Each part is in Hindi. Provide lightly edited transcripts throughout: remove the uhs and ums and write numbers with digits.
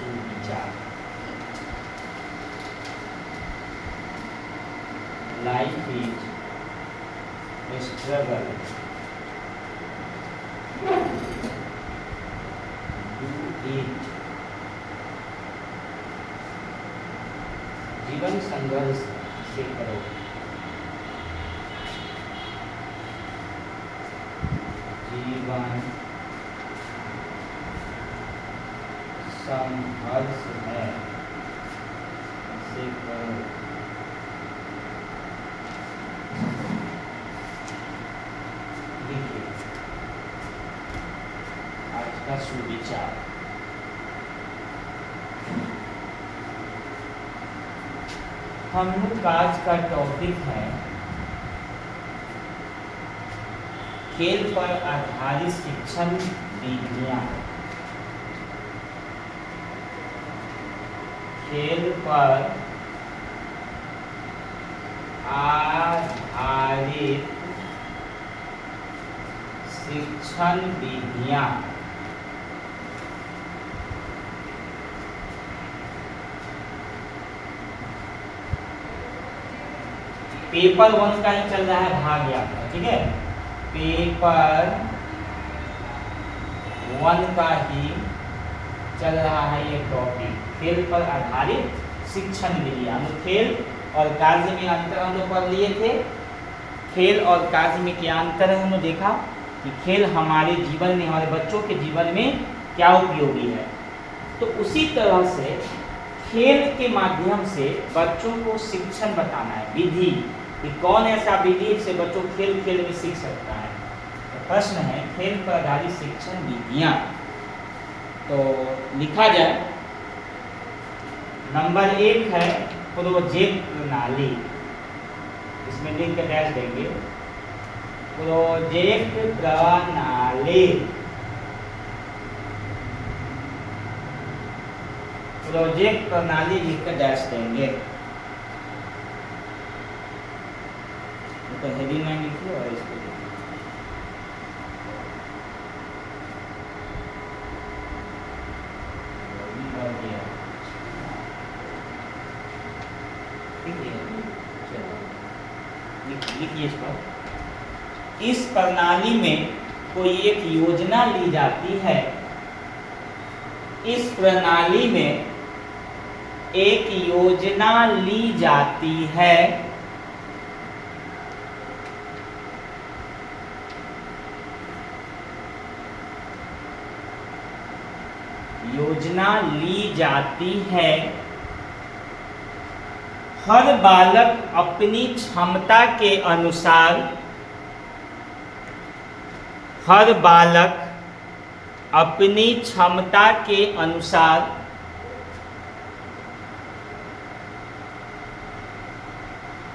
सुविचार। Life is struggle, do it. जीवन संघर्ष से करो। जीवन संघर्ष है से करो। देखिए आज का सुविचार, हम लोग आज का टॉपिक है खेल पर आधारित शिक्षण विधियां। खेल पर आधारित शिक्षण विधियां। पेपर 1 का ही चल रहा है भाग यात्रा, ठीक है। पेपर 1 का ही चल रहा है ये टॉपिक, खेल पर आधारित शिक्षण विधियां। हम लोग खेल और कार्य में अंतर हम लोग पढ़ लिए थे। खेल और कार्य में क्या अंतर है हमने देखा कि खेल हमारे जीवन में, हमारे बच्चों के जीवन में क्या उपयोगी है। तो उसी तरह से खेल के माध्यम से बच्चों को शिक्षण बताना है, विधि कि कौन ऐसा विधि से बच्चों खेल खेल में सीख सकता है। तो प्रश्न है खेल पर आधारित शिक्षण विधियां। तो लिखा जाए, नंबर 1 है प्रोजेक्ट प्रणाली। इसमें लिंक डैश देंगे, प्रोजेक्ट प्रणाली। प्रोजेक्ट प्रणाली लिखकर डैश देंगे। तो हेडिंग लाइन लिखिए और इसको लिखिए इस पर। इस प्रणाली में कोई एक योजना ली जाती है। इस प्रणाली में एक योजना ली जाती है। योजना ली जाती है। हर बालक अपनी क्षमता के अनुसार, हर बालक अपनी क्षमता के अनुसार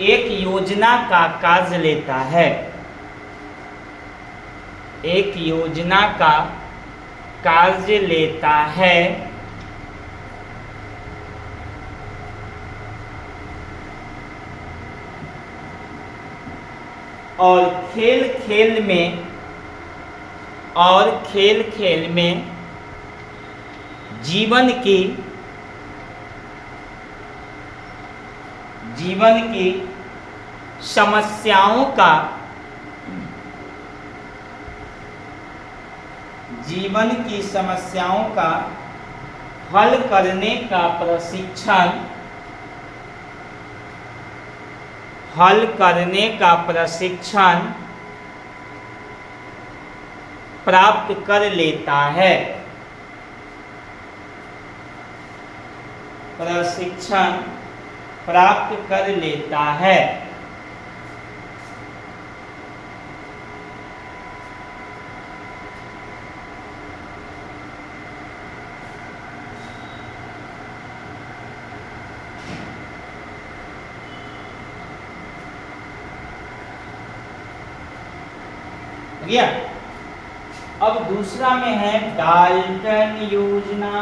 एक योजना का कार्य लेता है। एक योजना का कार्य लेता है। और खेल खेल में जीवन की समस्याओं का हल करने का प्रशिक्षण प्राप्त कर लेता है। प्रशिक्षण प्राप्त कर लेता है। गया। अब दूसरा में है डाल्टन योजना।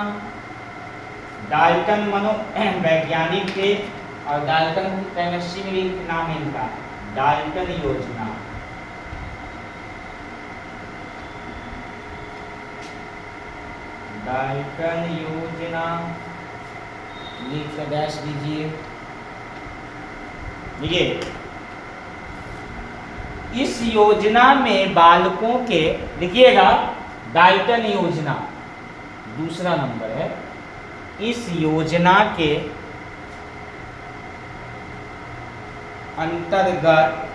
डाल्टन वैज्ञानिक थे और डाल्टन केमिस्ट्री में भी नाम है इनका, डाल्टन योजना। डाल्टन योजना, लिख डैश दीजिए। देखिए, इस योजना में बालकों के, लिखिएगा डाल्टन योजना दूसरा नंबर है। इस योजना के अंतर्गत,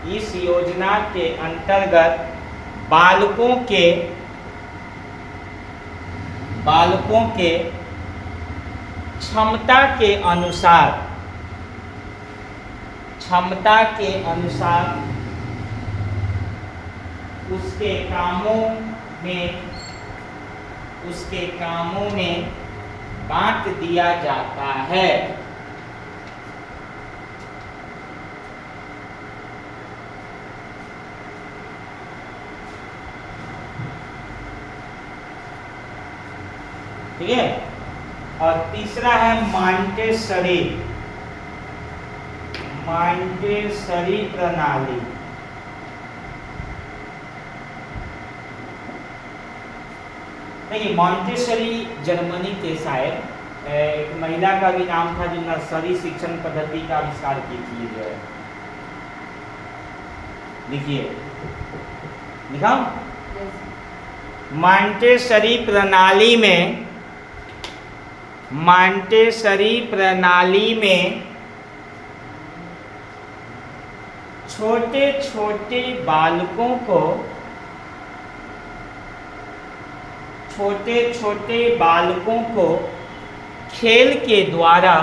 इस योजना के अंतर्गत बालकों के क्षमता के अनुसार उसके कामों में बांट दिया जाता है। ठीक है। और तीसरा है मॉन्टेसरी प्रणाली। देखिए, मॉन्टेसरी जर्मनी के शायद एक महिला का भी नाम था जो नर्सरी शिक्षण पद्धति का आविष्कार की थी। जो है, लिखिए, लिखा। मॉन्टेसरी प्रणाली में छोटे छोटे बालकों को खेल के द्वारा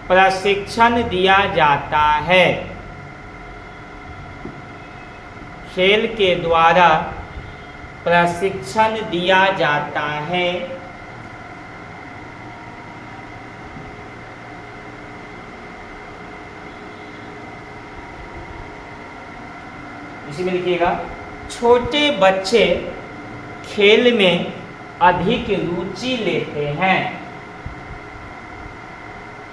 प्रशिक्षण दिया जाता है। खेल के द्वारा प्रशिक्षण दिया जाता है। इसी में लिखिएगा, छोटे बच्चे खेल में अधिक रुचि लेते हैं।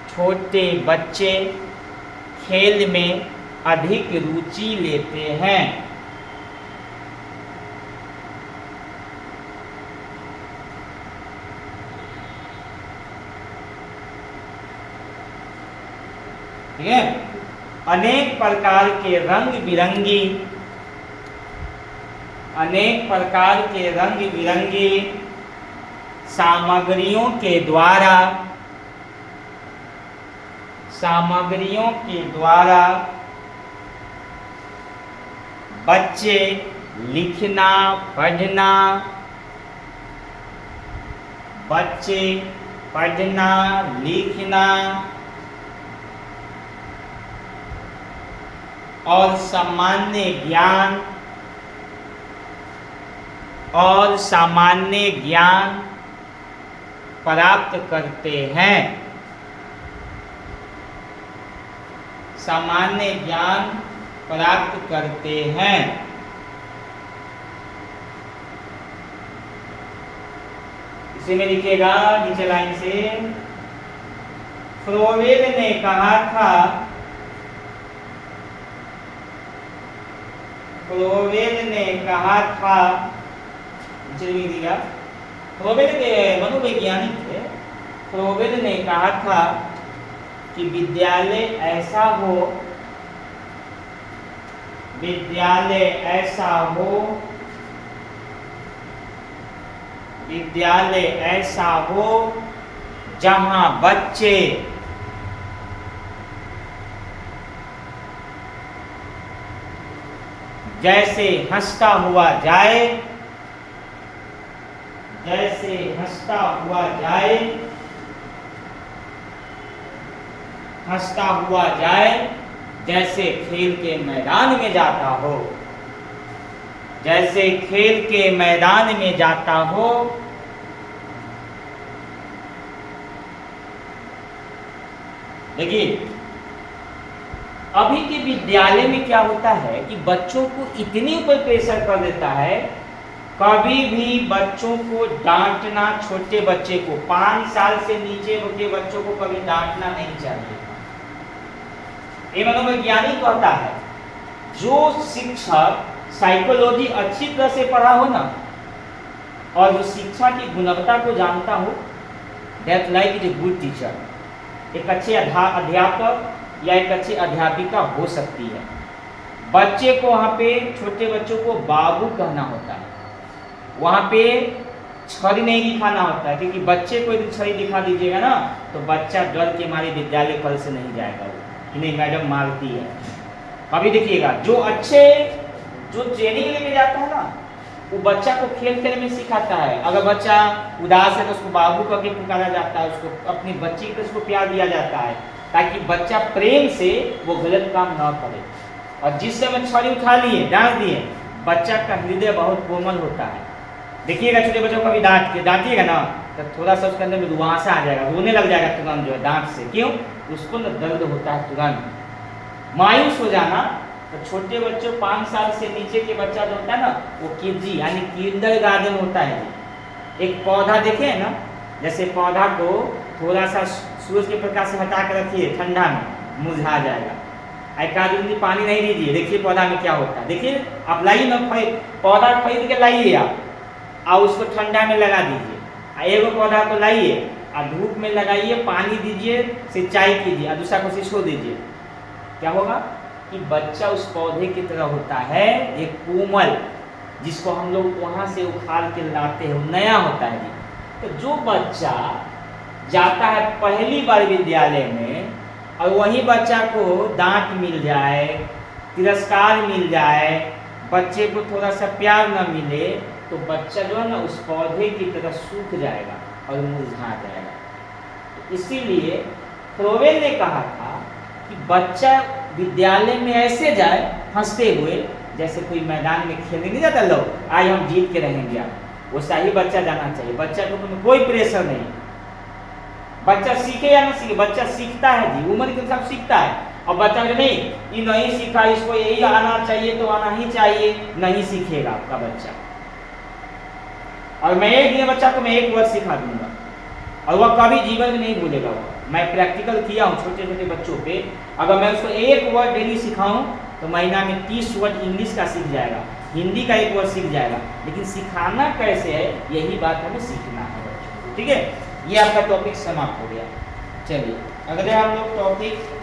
छोटे बच्चे खेल में अधिक रुचि लेते हैं। ठीक है। अनेक प्रकार के रंग बिरंगी सामग्रियों के द्वारा बच्चे लिखना पढ़ना लिखना और सामान्य ज्ञान प्राप्त करते हैं। सामान्य ज्ञान प्राप्त करते हैं। इसी में लिखिएगा नीचे लाइन से, फ्रोवेल ने कहा था, फ्रोवेल के मनोवैज्ञानिक थे। फ्रोवेल ने कहा था कि विद्यालय ऐसा हो जहां बच्चे जैसे हंसता हुआ जाए जैसे खेल के मैदान में जाता हो। देखिए, अभी के विद्यालय में क्या होता है कि बच्चों को इतने ऊपर प्रेशर कर देता है, कभी भी बच्चों को डांटना, छोटे बच्चे को 5 साल से नीचे के बच्चों को कभी डांटना नहीं चाहिए। ये मनोवैज्ञानिक कहता है जो शिक्षक साइकोलॉजी अच्छी तरह से पढ़ा हो ना और जो शिक्षा की गुणवत्ता को जानता हो, that like is a good teacher. एक अच्छे अध्यापक या एक अच्छी अध्यापिका हो सकती है। बच्चे को वहाँ पे, छोटे बच्चों को बाबू कहना होता है, वहाँ पे छड़ी नहीं दिखाना होता है, क्योंकि बच्चे को यदि छड़ी दिखा दीजिएगा ना तो बच्चा डर के मारे विद्यालय कल से नहीं जाएगा, वो कि नहीं मैडम मारती है। अभी देखिएगा जो ट्रेनिंग लेके जाता है ना वो बच्चा को खेल खेल में सिखाता है। अगर बच्चा उदास है तो उसको बाबू करके पुकारा जाता है, उसको अपनी बच्ची को उसको प्यार दिया जाता है ताकि बच्चा प्रेम से वो गलत काम न करे। और जिस समय छड़ी उठा लिए, डांट दिए, बच्चा का हृदय बहुत कोमल होता है। देखिएगा छोटे बच्चों को भी डांटिएगा ना तो थोड़ा सा उसके अंदर में रुआंसा आ जाएगा, रोने लग जाएगा तुरंत जो है डांट से। क्यों? उसको ना दर्द होता है तुरंत। मायूस हो जाना, तो छोटे बच्चों 5 साल से नीचे के बच्चा जो होता है ना वो केजी यानी किंडरगार्टन होता है। एक पौधा देखे ना, जैसे पौधा को थोड़ा सा सूरज के प्रकाश से हटा कर रखिए, ठंडा में मुरझा जाएगा। एक आध दिन पानी नहीं दीजिए, देखिए पौधा में क्या होता है। देखिए आप लाइए ना, पौधा खरीद के लाइए आप और उसको ठंडा में लगा दीजिए। एगो पौधा को लाइए और धूप में लगाइए, पानी दीजिए, सिंचाई कीजिए और दूसरा को छोड़ दीजिए। क्या होगा कि बच्चा उस पौधे की तरह होता है, एक कोमल, जिसको हम लोग वहाँ से उखाड़ के लाते हैं, नया होता है जी। तो जो बच्चा जाता है पहली बार विद्यालय में और वही बच्चा को डांट मिल जाए, तिरस्कार मिल जाए, बच्चे को थोड़ा सा प्यार न मिले, तो बच्चा जो है ना उस पौधे की तरह सूख जाएगा और मुरझा जाएगा। इसीलिए फ्रोवेल ने कहा था कि बच्चा विद्यालय में ऐसे जाए हंसते हुए जैसे कोई मैदान में खेलने नहीं जाता लोग, आज हम जीत के रहेंगे, आप वैसा ही बच्चा जाना चाहिए। बच्चा को तुम्हें कोई प्रेशर नहीं, बच्चा सीखे या ना सीखे, बच्चा सीखता है जी, उम्र के हिसाब सीखता है। और बच्चा जो नहीं ये नहीं सीखा, इसको यही आना चाहिए तो आना ही चाहिए, नहीं सीखेगा आपका बच्चा। और मैं एक दिन बच्चा को मैं एक वर्ड सिखा दूंगा और वह कभी जीवन में नहीं भूलेगा। वो मैं प्रैक्टिकल किया हूँ छोटे छोटे बच्चों पे। अगर मैं उसको एक वर्ड डेली सिखाऊं तो महीना में 30 वर्ड इंग्लिश का सीख जाएगा, हिंदी का एक वर्ड सीख जाएगा। लेकिन सिखाना कैसे है, यही बात हमें सीखना है बच्चों को। ठीक है, ये आपका टॉपिक समाप्त हो गया। चलिए अगले हम लोग टॉपिक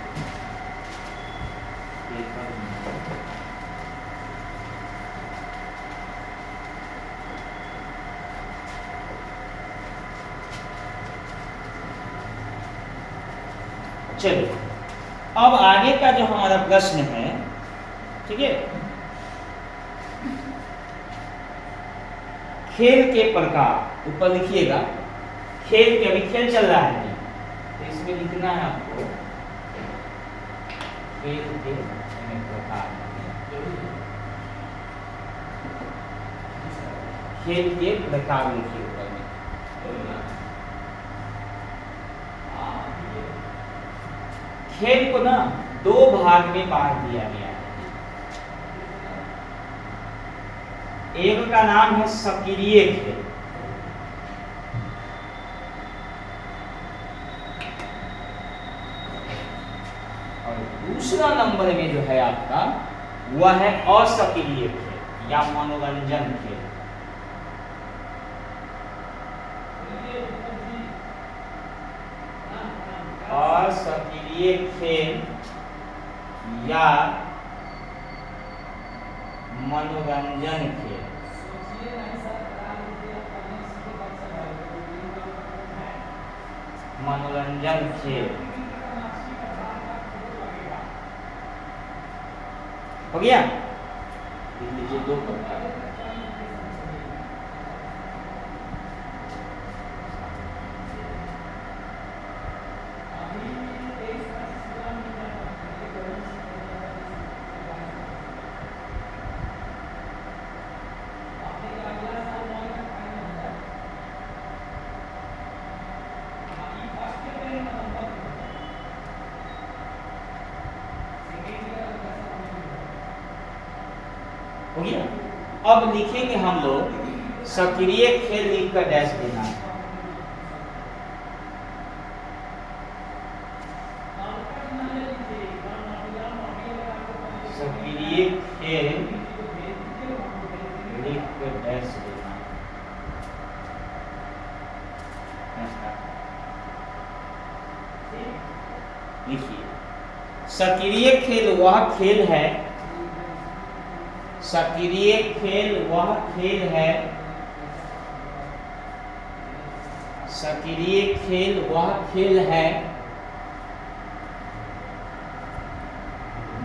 चलिए अब आगे का जो हमारा प्रश्न है, ठीक है, खेल के प्रकार ऊपर लिखिएगा। खेल के, अभी खेल चल रहा है तो इसमें लिखना है आपको खेल के प्रकार। खेल के प्रकार लिखिए ऊपर में। खेल को ना 2 भाग में बांट दिया गया है। एक का नाम है सक्रिय खेल और दूसरा नंबर में जो है आपका वह है असक्रिय खेल या मनोरंजन खेल। असक्रिय खेल या मनोरंजन खेल। मनोरंजन खेल हो गया। लिख लीजिए 2 प्रकार। हो गया। अब लिखेंगे हम लोग सक्रिय खेल लिखकर डैश देना है। खेल लिख डैश देना। लिखिए, सक्रिय खेल वह खेल है, सक्रिय खेल वह खेल है, सक्रिय खेल वह खेल है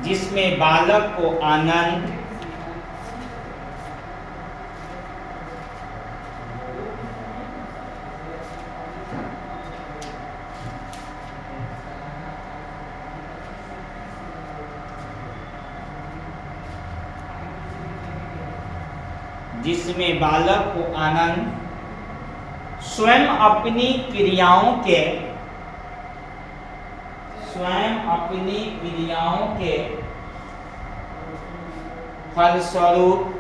जिसमें बालक को आनंद, जिसमें बालक को आनंद स्वयं अपनी क्रियाओं के, स्वयं अपनी क्रियाओं के फलस्वरूप,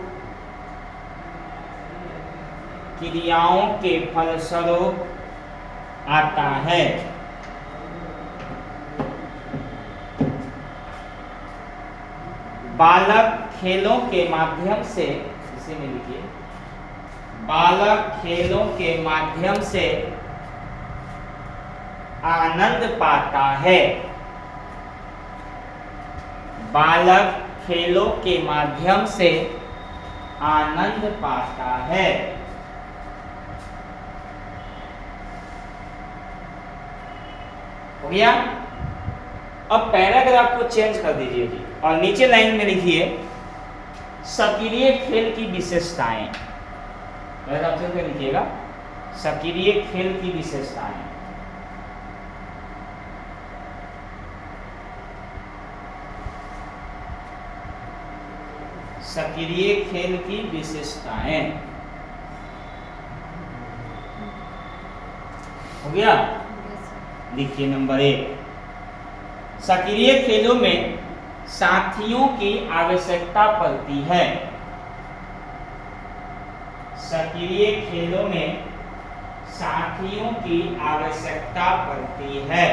क्रियाओं के फलस्वरूप आता है। बालक खेलों के माध्यम से, इसे में लिखिए, बालक खेलों के माध्यम से आनंद पाता है, बालक खेलों के माध्यम से आनंद पाता है। हो गया? अब पैराग्राफ को चेंज कर दीजिए जी और नीचे लाइन में लिखिए सक्रिय खेल की विशेषताएं। पैराग्राफ चेंज कर लिखिएगा, सक्रिय खेल की विशेषताएं। सक्रिय खेल की विशेषताएं। हो गया? लिखिए नंबर 1, सक्रिय खेलों में साथियों की आवश्यकता पड़ती है। सक्रिय खेलों में साथियों की आवश्यकता पड़ती है।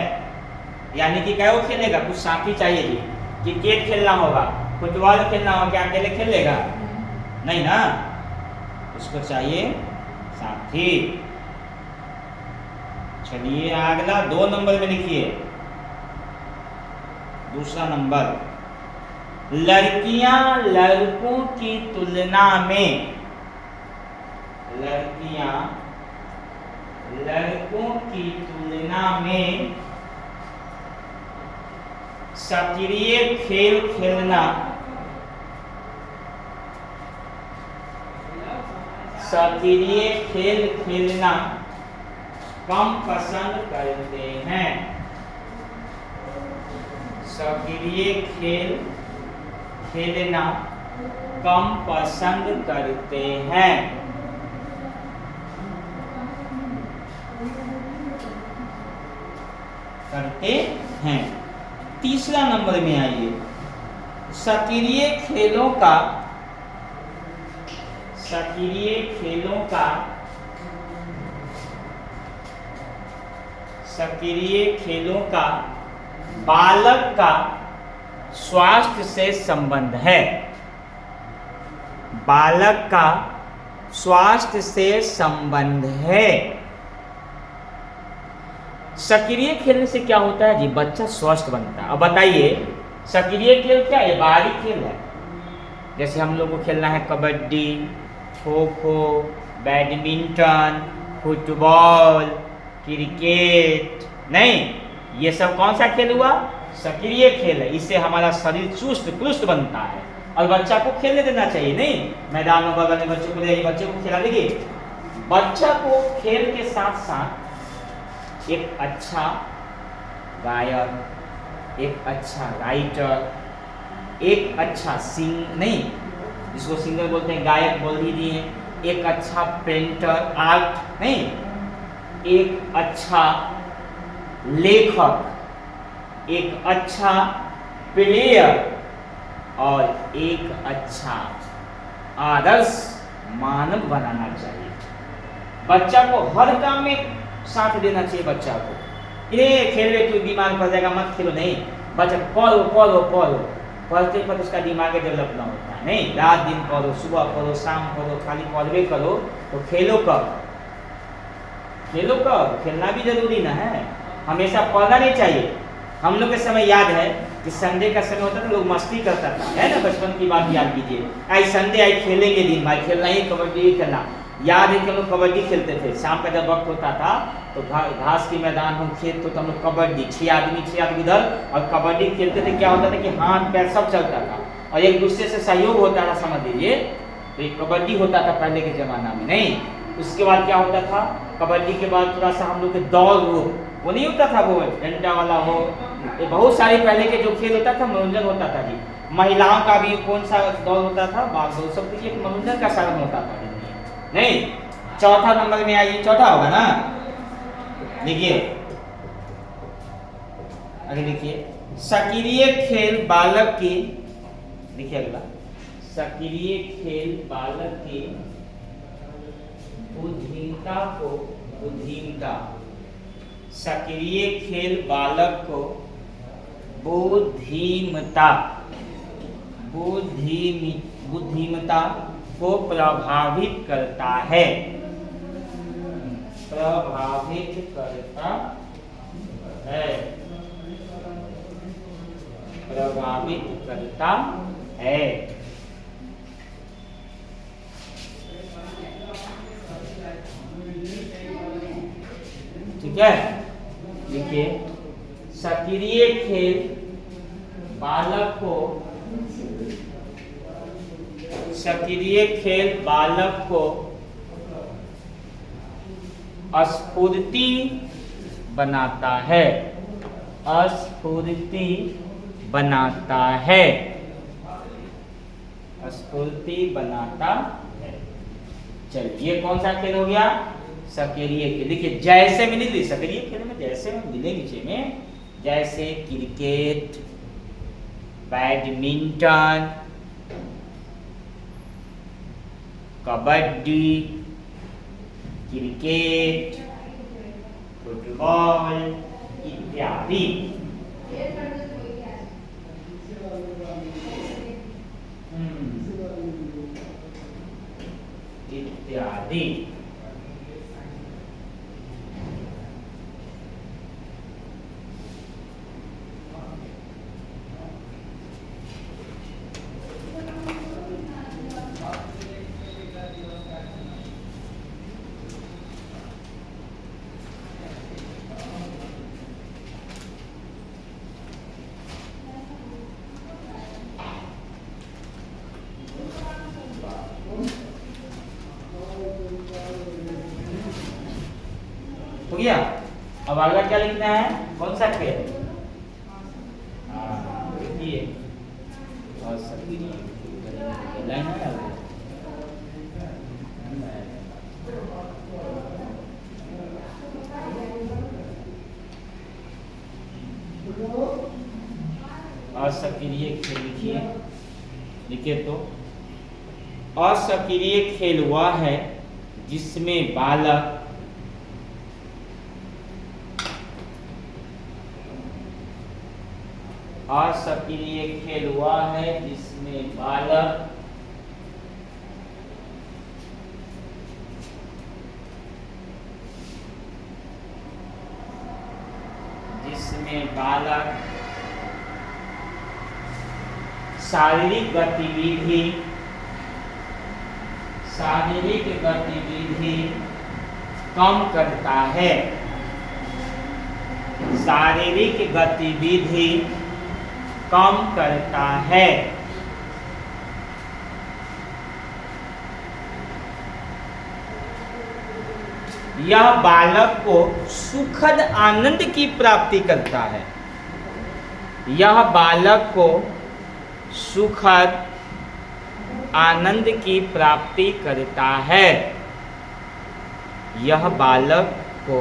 यानी कि क्या वो खेलेगा, कुछ साथी चाहिए जी। क्रिकेट खेलना होगा, फुटबॉल खेलना होगा, क्या अकेले खेल लेगा? नहीं ना, उसको चाहिए साथी। चलिए अगला 2 नंबर में लिखिए, दूसरा नंबर, लड़कियां लड़कों की तुलना में, लड़कियां लड़कों की तुलना में सक्रिय खेल खेलना, सक्रिय खेल खेलना कम पसंद करते हैं। सक्रिय खेल खेलना कम पसंद करते हैं। करते हैं। तीसरा नंबर में आइए, सक्रिय खेलों का, सक्रिय खेलों का, सक्रिय खेलों का बालक का स्वास्थ्य से संबंध है। बालक का स्वास्थ्य से संबंध है। सक्रिय खेलने से क्या होता है जी, बच्चा स्वस्थ बनता है। अब बताइए सक्रिय खेल क्या है? बाहरी खेल है। जैसे हम लोग को खेलना है kabaddi, kho kho, badminton, football, cricket, नहीं, ये सब कौन सा खेल हुआ? सक्रिय खेल है। इससे हमारा शरीर चुस्त पुरुस्त बनता है और बच्चा को खेलने देना चाहिए। नहीं मैदान में बगल में बच्चों को ले, बच्चे को खिला देंगे। बच्चा को खेल के साथ साथ एक अच्छा गायक, एक अच्छा राइटर, एक अच्छा नहीं जिसको सिंगर बोलते हैं, गायक बोल दीजिए, एक अच्छा पेंटर, आर्ट नहीं, एक अच्छा लेखक, एक अच्छा प्लेयर और एक अच्छा आदर्श मानव बनाना चाहिए। बच्चा को हर काम में साथ देना चाहिए। बच्चा को ये खेल रहे तो बीमार पड़ जाएगा, मत खेलो, नहीं, बच्चा पढ़ो पढ़ो पढ़ो, पढ़ते पढ़ते उसका दिमाग डेवलप ना होता है। नहीं, रात दिन पढ़ो, सुबह पढ़ो, शाम पढ़ो, खाली पढ़वे करो तो खेलो कब? खेलो कब? खेलना भी जरूरी ना है, हमेशा पढ़ना नहीं चाहिए। हम लोग के समय याद है कि संडे का समय होता था, लोग मस्ती करता था, है ना, बचपन की बात याद कीजिए। आई संडे आई खेलेंगे दिन भाई, खेलना ही, कबड्डी ही खेलना। याद है कि हम लोग कबड्डी खेलते थे, शाम का जब वक्त होता था तो घास के मैदान हो, खेत तो हम लोग कबड्डी 6 आदमी इधर और कबड्डी खेलते थे। क्या होता था कि हाथ पैर सब चलता था और एक दूसरे से सहयोग होता था, समझ लीजिए। तो एक कबड्डी होता था पहले के ज़माना में। नहीं, उसके बाद क्या होता था, कबड्डी के बाद थोड़ा सा हम लोग के दौड़ वो नहीं होता था, वो डंडा वाला हो, बहुत सारे पहले के जो खेल होता था, मनोरंजन होता था जी। महिलाओं का भी कौन सा दौड़ होता था, बाघ दौड़, सब कुछ एक मनोरंजन का साधन होता था। नहीं, चौथा नंबर में आइए, चौथा होगा ना, देखिए आगे देखिए, सक्रिय खेल बालक की, देखिए अगला, सक्रिय खेल बालक की बुद्धिमत्ता को, बुद्धिमत्ता, सक्रिय खेल बालक को बुद्धिमत्ता, बुद्धिमत्ता को प्रभावित करता है, प्रभावित करता है, प्रभावित करता है। ठीक है, देखिए, सक्रिय खेल बालक को, सक्रिय खेल बालक को स्फूर्ति बनाता है, स्फूर्ति बनाता है, स्फूर्ति बनाता है। चलिए, ये कौन सा खेल हो गया? सक्रिय खेल। देखिए, जैसे में नहीं, सक्रिय खेल में जैसे में मिले नीचे में, जैसे cricket, badminton, kabaddi, cricket, football इत्यादि। इत्यादि। हो गया। अब अगला क्या लिखना है, कौन सा खेल? देखिए, और सक्रिय लाइन है, असक्रिय खेल लिखिए। लिखिए तो, असक्रिय खेल वह है जिसमें बालक असक्रिय खेल वह है जिसमें बालक शारीरिक गतिविधि कम करता है, शारीरिक गतिविधि कम करता है। यह बालक को सुखद आनंद की प्राप्ति करता है, यह बालक को सुखद आनंद की प्राप्ति करता है, यह बालक को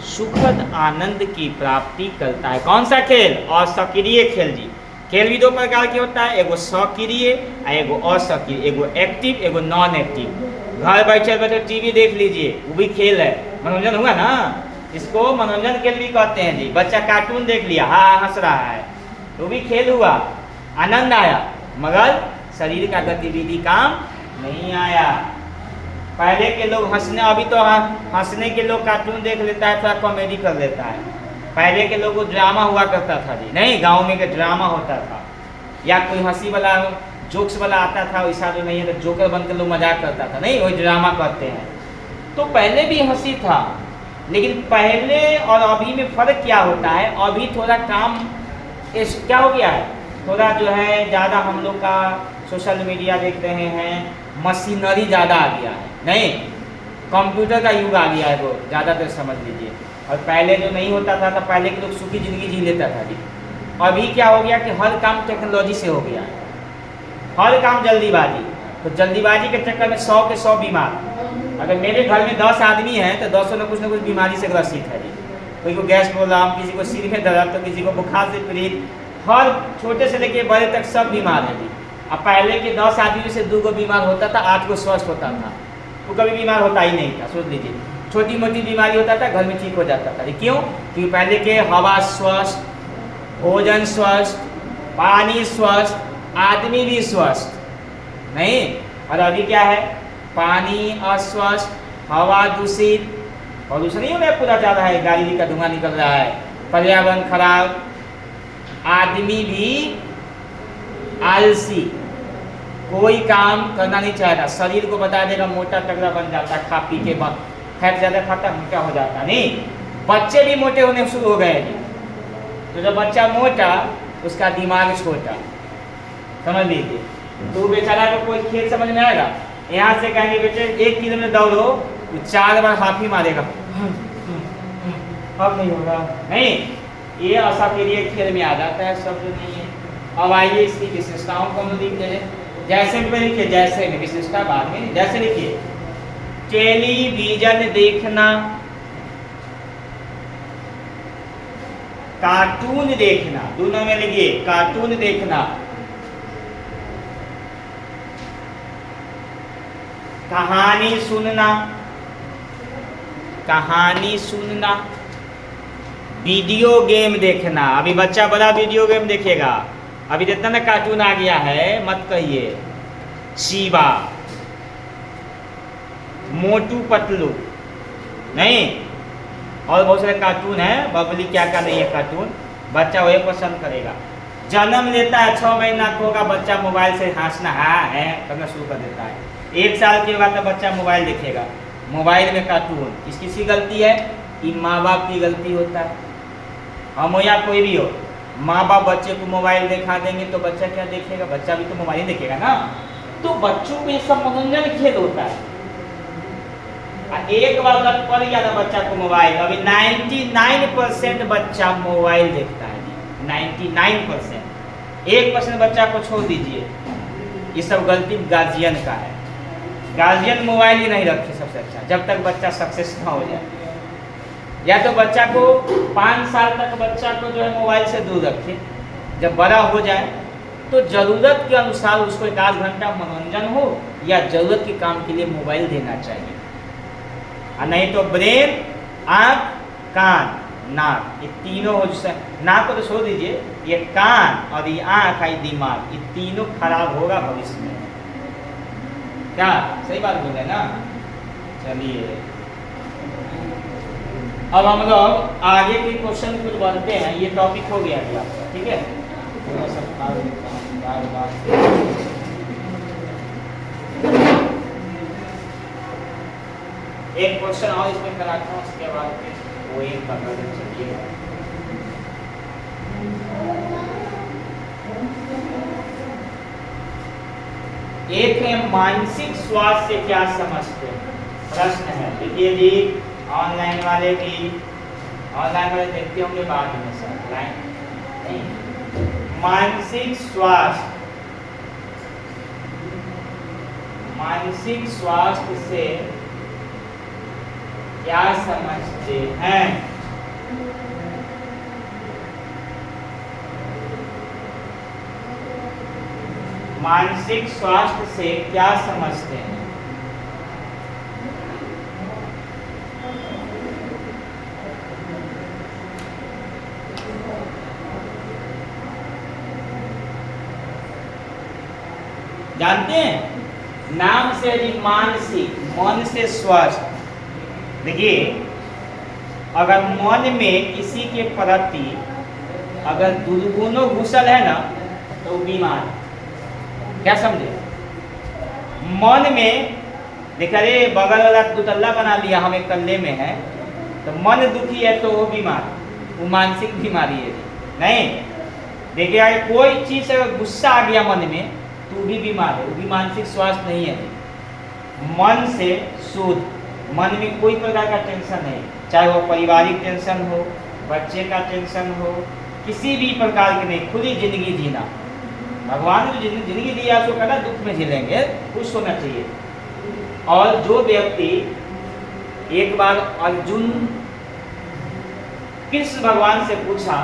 सुखद आनंद की प्राप्ति करता है। कौन सा खेल? असक्रिय खेल जी। खेल भी दो प्रकार के होता है, एगो सक्रिय और एगो असक्रिय, एगो एक्टिव एगो नॉन एक्टिव। घर बैठे बैठे टीवी देख लीजिए, वो भी खेल है, मनोरंजन हुआ ना, इसको मनोरंजन खेल भी कहते हैं जी। बच्चा कार्टून देख लिया, हाँ हंस रहा है, वो भी खेल हुआ। आनंद आया, मगर शरीर का गतिविधि काम नहीं आया। पहले के लोग हंसने, अभी तो हंसने के लोग कार्टून देख लेता है, थोड़ा कॉमेडी कर लेता है। पहले के लोग ड्रामा हुआ करता था जी, नहीं गांव में एक ड्रामा होता था, या कोई हंसी वाला जोक्स वाला आता था, वैसा जो नहीं है तो जोकर बनकर लोग मजाक करता था, नहीं वही ड्रामा करते हैं। तो पहले भी हंसी था, लेकिन पहले और अभी में फ़र्क क्या होता है, अभी थोड़ा काम क्या हो गया है, थोड़ा जो है ज़्यादा हम लोग का सोशल मीडिया देख रहे हैं, मशीनरी ज़्यादा आ गया है, नहीं कंप्यूटर का युग आ गया है, वो ज़्यादातर समझ लीजिए। और पहले जो नहीं होता था तो पहले के लोग सुखी ज़िंदगी जी लेता था जी। अभी क्या हो गया कि हर काम टेक्नोलॉजी से हो गया है, हर काम जल्दीबाजी, तो जल्दीबाजी के चक्कर में 100 के 100 बीमार। अगर मेरे घर में 10 आदमी हैं तो 10 न कुछ बीमारी से ग्रसित है जी। कोई को गैस प्रॉब्लम, किसी को सिर में दर्द, तो किसी को बुखार से पीड़ित, हर छोटे से लेके बड़े तक सब बीमार है जी। अब पहले के 10 आदमी से 2 को बीमार होता था, 8 को स्वस्थ होता था, वो कभी बीमार होता ही नहीं था। सोच लीजिए, छोटी मोटी बीमारी होता था घर में ठीक हो जाता था। क्यों? क्योंकि पहले के हवा स्वस्थ, भोजन स्वस्थ, पानी स्वस्थ, आदमी भी स्वस्थ, नहीं। और अभी क्या है, पानी अस्वस्थ, हवा दूषित, प्रदूषण ही में पूरा जा रहा है, गाड़ी का धुआं निकल रहा है, पर्यावरण खराब, आदमी भी आलसी, कोई काम करना नहीं चाहता, शरीर को बता देगा मोटा तगड़ा बन जाता, खा पी के बाद फैट ज़्यादा खाता मोटा हो जाता। नहीं, बच्चे भी मोटे होने शुरू हो गए जी। तो जब बच्चा मोटा, उसका दिमाग छोटा, समझ लीजिए। तो बेचारा को कोई खेल समझ में आएगा, यहाँ से कहेंगे बेटे 1 किलोमीटर दौड़ो, तो 4 बार हाथी मारेगा, अब नहीं होगा, नहीं। ये ऐसा फिर ये खेल में आ जाता है, शब्द नहीं है। अब आइए इसकी विशेषताओं को हम लिख दें। जैसे में लिखिए, जैसे में, विशेषता बाद में, जैसे लिखिए टेलीविजन देखना, कार्टून देखना, दोनों में लिखिए कार्टून देखना, कहानी सुनना, कहानी सुनना, वीडियो गेम देखना। अभी बच्चा बड़ा वीडियो गेम देखेगा, अभी जितना ना कार्टून आ गया है मत कहिए, शिवा, मोटू पतलू, नहीं, और बहुत सारे कार्टून है, बबली क्या क्या नहीं है कार्टून, बच्चा वही पसंद करेगा। जन्म लेता है 6 महीना का होगा बच्चा, मोबाइल से हंसना है करना शुरू कर देता है। 1 साल के बाद तो बच्चा मोबाइल देखेगा, मोबाइल में कार्टून। किसकी गलती है? कि माँ बाप की गलती होता है। हम हो या कोई भी हो, माँ बाप बच्चे को मोबाइल दिखा देंगे तो बच्चा क्या देखेगा? बच्चा भी तो मोबाइल ही देखेगा ना। तो बच्चों को ये सब मनोरंजन खेल होता है। एक बार लत पड़ गया था बच्चा को मोबाइल, अभी 99% बच्चा मोबाइल देखता है, 99%। 1% बच्चा को छोड़ दीजिए। ये सब गलती गार्जियन का है। गार्जियन मोबाइल ही नहीं रखे सबसे अच्छा, जब तक बच्चा सक्सेस ना हो जाए। या तो बच्चा को 5 साल तक बच्चा को जो है मोबाइल से दूर रखे, जब बड़ा हो जाए तो ज़रूरत के अनुसार उसको 1 घंटा मनोरंजन हो या ज़रूरत के काम के लिए मोबाइल देना चाहिए। और नहीं तो ब्रेन, आँख, कान, नाक, ये तीनों हो, नाक को तो छोड़ दीजिए, ये कान और ये आँख और दिमाग, ये तीनों खराब होगा भविष्य में। क्या सही बात बोल रहे ना? चलिए अब हम लोग आगे के क्वेश्चन कुछ बढ़ते हैं। ये टॉपिक हो गया अभी आपका, ठीक है। थोड़ा सा बार एक क्वेश्चन और इसमें कराता हूँ, उसके बाद फिर वो एक पकड़ चलिएगा। एक है मानसिक स्वास्थ्य से क्या समझते हैं, प्रश्न है। देखिए जी, ऑनलाइन वाले देखते होंगे बाद में सर, लाइन मानसिक स्वास्थ्य से क्या समझते हैं? मानसिक स्वास्थ्य से क्या समझते हैं? जानते हैं, नाम से यदि मानसिक, मन से स्वस्थ। देखिए, अगर मन में किसी के प्रति अगर दुर्गुणों घुसल है ना, तो बीमार। क्या समझे? मन में देखा, अरे बगल वाला दुतल्ला बना लिया, हम एक तल्ले में है, तो मन दुखी है तो वो बीमार, वो मानसिक बीमारी है। नहीं, देखिए अगर कोई चीज से गुस्सा आ गया मन में तो भी बीमार है, वो भी मानसिक स्वास्थ्य नहीं है। मन से शुद्ध, मन में कोई प्रकार का टेंशन नहीं, चाहे वो पारिवारिक टेंशन हो, बच्चे का टेंशन हो, किसी भी प्रकार की नहीं, खुली जिंदगी जीना। भगवान ने जो जिंदगी दी है उसको कहना दुख में झेलेंगे, खुश होना चाहिए। और जो व्यक्ति, एक बार अर्जुन कृष्ण भगवान से पूछा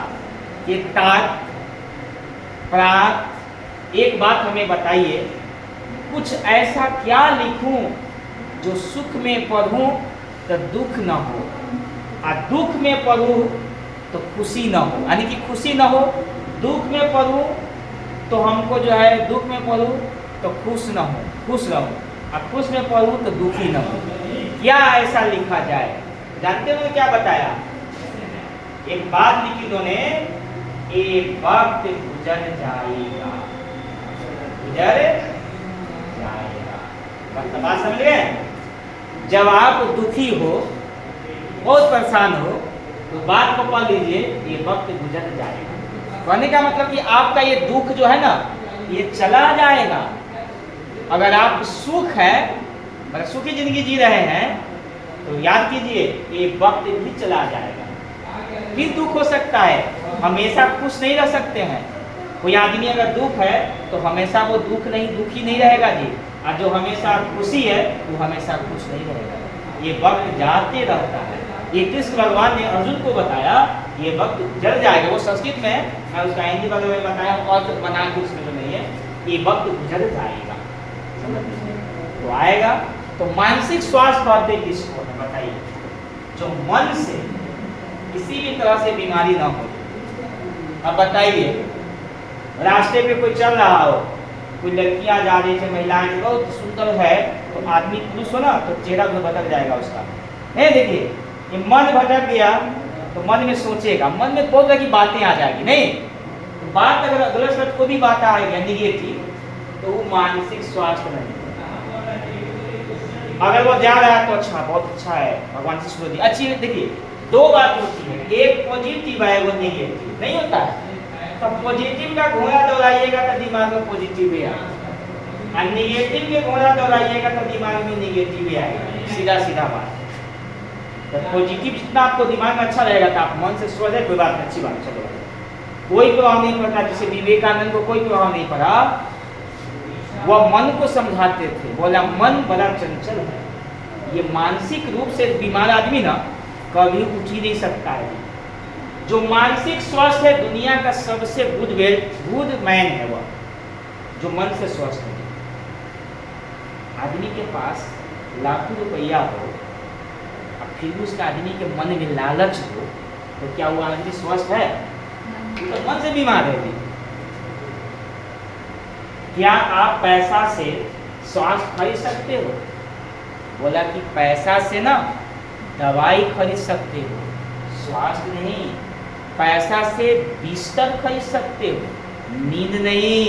कि तात प्रात, एक बात हमें बताइए, कुछ ऐसा क्या लिखूं जो सुख में पढ़ूं तो दुख न हो, और दुख में पढ़ूं तो खुशी न हो, यानी कि खुशी न हो, दुख में पढ़ूं तो हमको जो है, दुख में पढ़ूं तो खुश न हो, खुश रहूं, और खुश में पढ़ूं तो दुखी न हो। क्या ऐसा लिखा जाए? जानते हो क्या बताया? एक बात लिखी उन्होंने, एक वक्त गुजर जाएगा, गुजर जाएगा। मतलब बात समझ गए? जब आप दुखी हो, बहुत परेशान हो, तो बात को पढ़ लीजिए, ये वक्त गुजर जाएगा। कहने का मतलब कि आपका ये दुख जो है ना, ये चला जाएगा। अगर आप सुख है, मतलब सुखी जिंदगी जी रहे हैं, तो याद कीजिए ये वक्त भी चला जाएगा। फिर दुख हो सकता है, हमेशा खुश नहीं रह सकते हैं। कोई आदमी अगर दुख है तो हमेशा वो दुखी नहीं रहेगा जी, और जो हमेशा खुशी है वो हमेशा खुश नहीं रहेगा। ये वक्त जाते रहता है। ये कृष्ण भगवान ने अर्जुन को बताया, ये वक्त जल जाएगा। वो संस्कृत में है, मैं उसका हिंदी में बताया, और तो बना के उसमें तो नहीं है, ये वक्त गुजर जाएगा। तो आएगा। तो मानसिक स्वास्थ्य बातें किसको है बताइए? जो मन से किसी भी तरह से बीमारी ना हो। अब बताइए, रास्ते पे कोई चल रहा हो, कोई लड़कियां जा रही है, महिलाएं बहुत सुंदर है, तो आदमी पुरुष हो ना, तो चेहरा भी बदल जाएगा उसका। नहीं, देखिए, ये मन भटक गया तो मन में सोचेगा, मन में बहुत तरह की बातें आ जाएगी। नहीं, तो बात अगर गलत कोई भी बात आएगी निगेटिव, तो वो मानसिक स्वास्थ्य नहीं। अगर वो जा रहा है तो अच्छा, बहुत अच्छा है, भगवान से शुरू दी अच्छी। देखिए, दो बात होती है, एक पॉजिटिव है, वो नेगेटिव नहीं होता है। तो पॉजिटिव का घोड़ा दौड़ाइएगा तो दिमाग में पॉजिटिव ही आएगा, और नेगेटिव के घोड़ा दौड़ाइएगा तो दिमाग में नेगेटिव ही आएगा। सीधा सीधा बात। तो पॉजिटिव जितना आपको दिमाग में अच्छा रहेगा, तो आप मन से सोच रहे, कोई बात अच्छी बात, चलो कोई प्रभाव नहीं पड़ता। जैसे विवेकानंद को कोई प्रभाव नहीं पड़ा, वह मन को समझाते थे, बोला मन बड़ा चंचल है। ये मानसिक रूप से बीमार आदमी ना कभी उठ ही नहीं सकता है। जो मानसिक स्वास्थ्य है, दुनिया का सबसे गुड मैन है वह, जो मन से स्वस्थ है। आदमी के पास लाखों रुपया हो, और फिर भी उसका आदमी के मन में लालच हो, तो क्या वो आदमी स्वस्थ है? तो मन से बीमार है। क्या आप पैसा से स्वास्थ्य खरीद सकते हो? बोला कि पैसा से ना दवाई खरीद सकते हो, स्वास्थ्य नहीं। पैसा से बिस्तर खरीद सकते हो, नींद नहीं।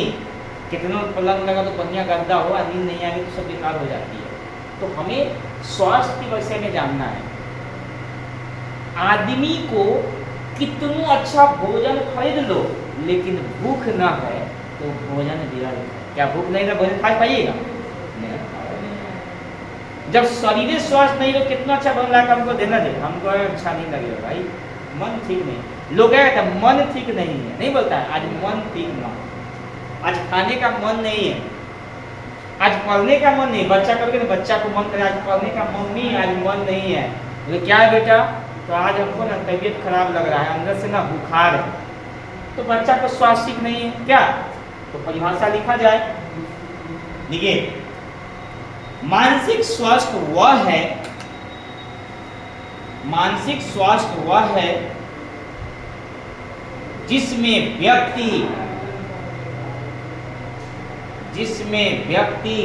कितना पलंग लगा तो बढ़िया गद्दा हो, नींद नहीं आएगी तो सब बेकार हो जाती है। तो हमें स्वास्थ्य के विषय में जानना है। आदमी को कितना अच्छा भोजन खरीद लो, लेकिन भूख ना है तो भोजन विरल है। क्या भूख नहीं है भोजन खा पाइएगा? जब शरीर स्वस्थ नहीं, तो कितना अच्छा बन रहा है, हमको देना दे, हमको अच्छा नहीं लगेगा भाई, मन ठीक नहीं। लोग कहते हैं मन ठीक नहीं है, नहीं बोलता है आज मन ठीक ना, आज खाने का मन नहीं है, आज पढ़ने का मन नहीं। बच्चा करके तो बच्चा को मन करे, आज पढ़ने का मन नहीं, आज मन नहीं है। बोले क्या है बेटा? तो आज हमको ना तबीयत खराब लग रहा है, अंदर से ना बुखार है। तो बच्चा को स्वास्थ्य ठीक नहीं है क्या? तो परिभाषा लिखा जाए। देखिए, मानसिक स्वास्थ्य वह है, मानसिक स्वास्थ्य वह है जिसमें जिसमें व्यक्ति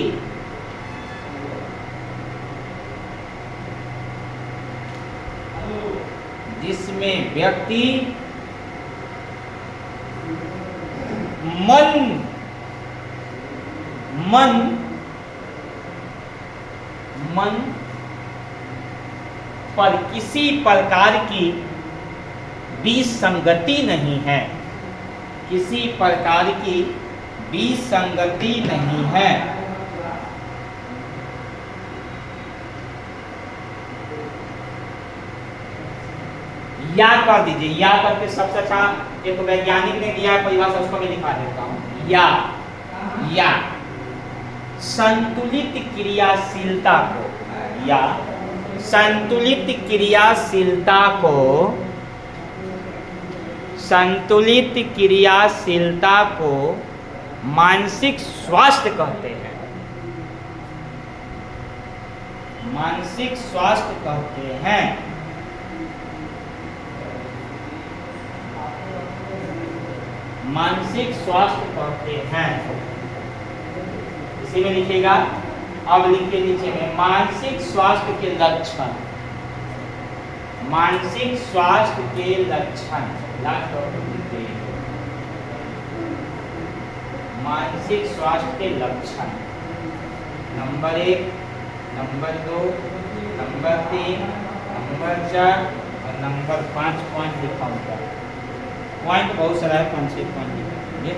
मन पर किसी प्रकार की विसंगति नहीं है, किसी प्रकार की विसंगति नहीं है। या कर दीजिए, या करके सबसे अच्छा एक वैज्ञानिक ने दिया है परिभाषा, उसको मैं दिखा देता हूं। या संतुलित क्रियाशीलता को, या संतुलित क्रियाशीलता को मानसिक स्वास्थ्य कहते हैं, मानसिक स्वास्थ्य कहते हैं। मानसिक स्वास्थ्य कहते हैं। इसी में लिखेगा, अब लिखिए नीचे में मानसिक स्वास्थ्य के लक्षण, मानसिक स्वास्थ्य के लक्षण, मानसिक स्वास्थ्य के लक्षण नंबर 1, नंबर 2, नंबर 3, नंबर 4 और नंबर 5 पॉइंट लिखाऊंगा। पॉइंट बहुत सारा है, 5-6 पॉइंट लिखेंगे।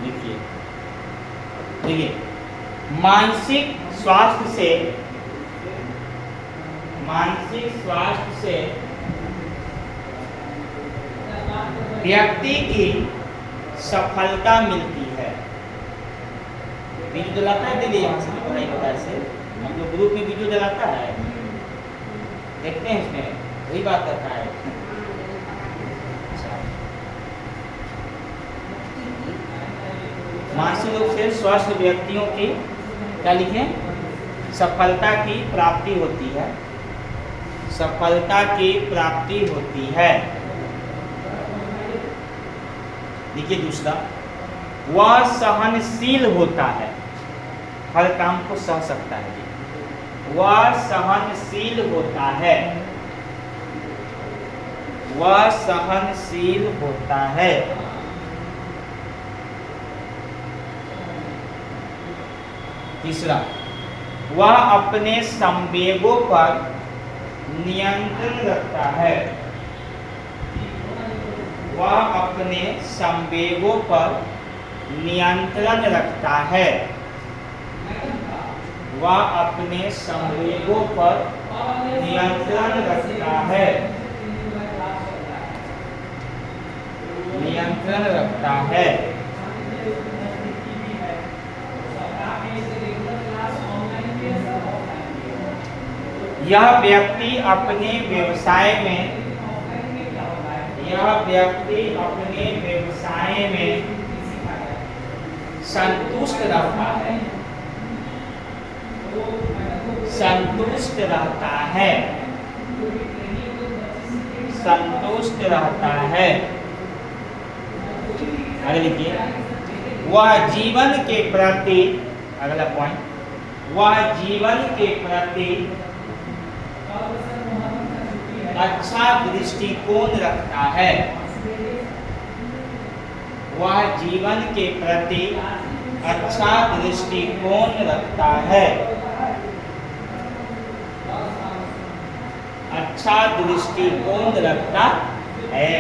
लिखिए, देखिए मानसिक स्वास्थ्य से व्यक्ति की सफलता मिलती है। वीडियो डलाता है दिल्ली, यहाँ से पढ़ाई होता है, से हम लोग ग्रुप में वीडियो डलाता है, देखते हैं इसमें, वही बात करता है। मानसिक रूप से स्वस्थ व्यक्तियों की क्या लिखें, सफलता की प्राप्ति होती है, सफलता की प्राप्ति होती है। देखिए दूसरा, वह सहनशील होता है, हर काम को सह सकता है, वह सहनशील होता है, वह सहनशील होता है। तीसरा, वह अपने संवेगों पर नियंत्रण रखता है, वह अपने संवेगों पर नियंत्रण रखता है, वह अपने संवेगों पर नियंत्रण रखता है, नियंत्रण रखता है। यह व्यक्ति अपने व्यवसाय में, यह व्यक्ति अपने व्यवसाय में संतुष्ट रहता है, संतुष्ट रहता है, संतुष्ट रहता है। अरे लिखिए, वह जीवन के प्रति, अगला पॉइंट, वह जीवन के प्रति अच्छा दृष्टिकोण रखता है, वह जीवन के प्रति अच्छा दृष्टिकोण रखता है, अच्छा दृष्टिकोण रखता है।